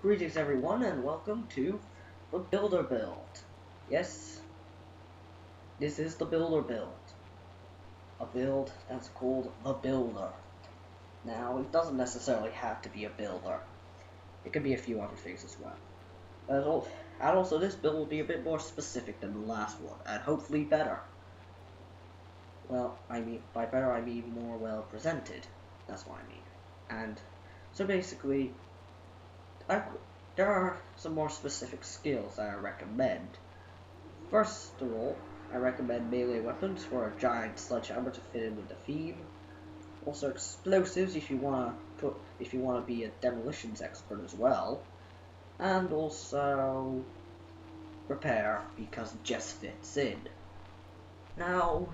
Greetings everyone and welcome to the Builder Build. Yes, this is the Builder Build. A build that's called the Builder. Now, it doesn't necessarily have to be a builder. It could be a few other things as well. And also this build will be a bit more specific than the last one, and hopefully better. Well, by better I mean more well presented. That's what I mean. And so basically, there are some more specific skills that I recommend. First of all, I recommend melee weapons for a giant sledgehammer to fit in with the theme. Also explosives if you wanna be a demolitions expert as well. And also repair because it just fits in. Now,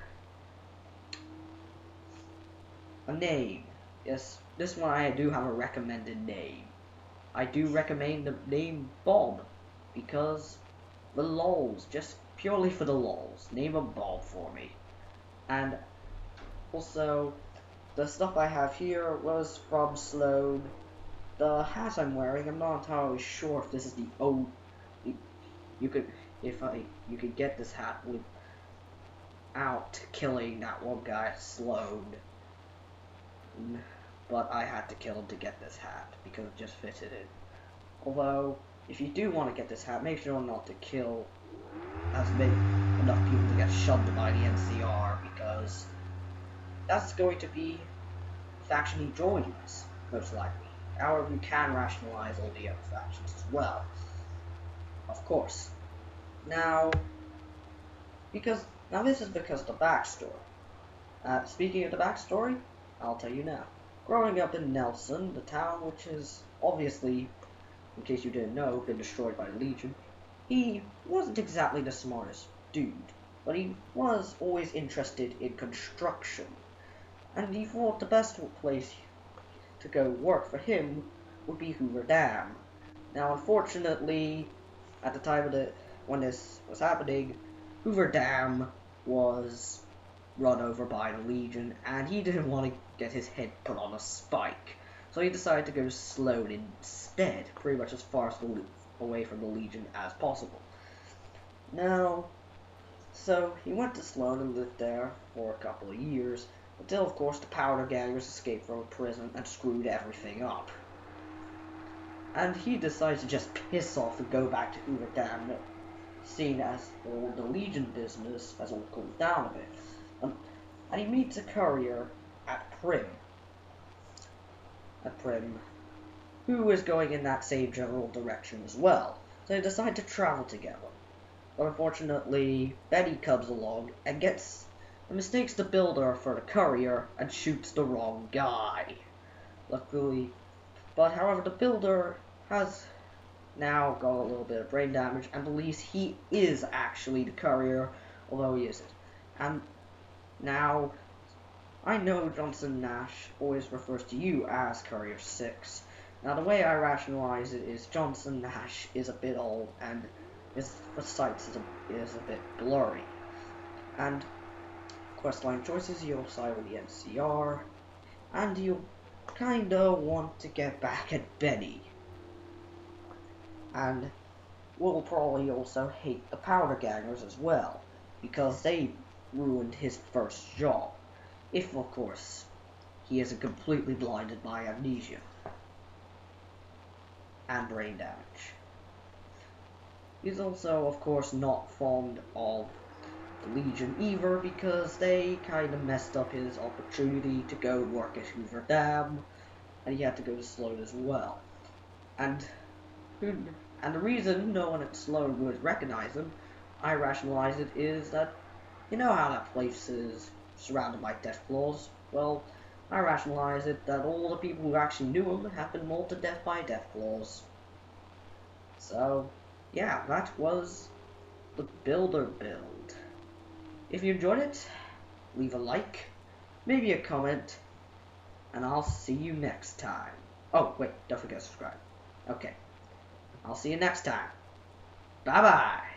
a name. Yes, this one I do have a recommended name. I do recommend the name Bob, because the lols, just purely for the lols. Name a Bob for me. And also, the stuff I have here was from Sloan. The hat I'm wearing, I'm not entirely sure if this is the old. You could get this hat without killing that one guy, Sloan. But I had to kill him to get this hat because it just fitted in. Although, if you do want to get this hat, make sure not to kill enough people to get shunned by the NCR, because that's going to be the faction he joins, most likely. However, you can rationalize all the other factions as well, of course. Now, this is because of the backstory. Speaking of the backstory, I'll tell you now. Growing up in Nelson, the town which is obviously, in case you didn't know, been destroyed by the Legion, he wasn't exactly the smartest dude, but he was always interested in construction, and he thought the best place to go work for him would be Hoover Dam. Now, unfortunately, at the time when this was happening, Hoover Dam was run over by the Legion, and he didn't want to get his head put on a spike, so he decided to go to Sloan instead, pretty much as far away from the Legion as possible. Now, so he went to Sloan and lived there for a couple of years, until of course the Powder Gangers escaped from prison and screwed everything up. And he decided to just piss off and go back to Hoover Dam, seeing as all the Legion business has all cooled down a bit. And he meets a courier at Prim, who is going in that same general direction as well. So they decide to travel together. But unfortunately, Betty comes along and mistakes the builder for the courier and shoots the wrong guy. Luckily, however, the builder has now got a little bit of brain damage and believes he is actually the courier, although he isn't. And now, I know Johnson Nash always refers to you as Courier 6. Now, the way I rationalize it is Johnson Nash is a bit old and his sight is a bit blurry. And questline choices, you'll side with the NCR, and you kinda want to get back at Benny. And will probably also hate the Powder Gangers as well, because they ruined his first job. If, of course, he isn't completely blinded by amnesia and brain damage. He's also, of course, not fond of the Legion either, because they kind of messed up his opportunity to go work at Hoover Dam, and he had to go to Sloan as well. And the reason no one at Sloan would recognize him, I rationalize it, is that you know how that place is surrounded by Deathclaws? Well, I rationalize it that all the people who actually knew him have been mauled to death by Deathclaws. So, yeah, that was the Builder Build. If you enjoyed it, leave a like, maybe a comment, and I'll see you next time. Oh, wait, don't forget to subscribe. Okay, I'll see you next time. Bye-bye.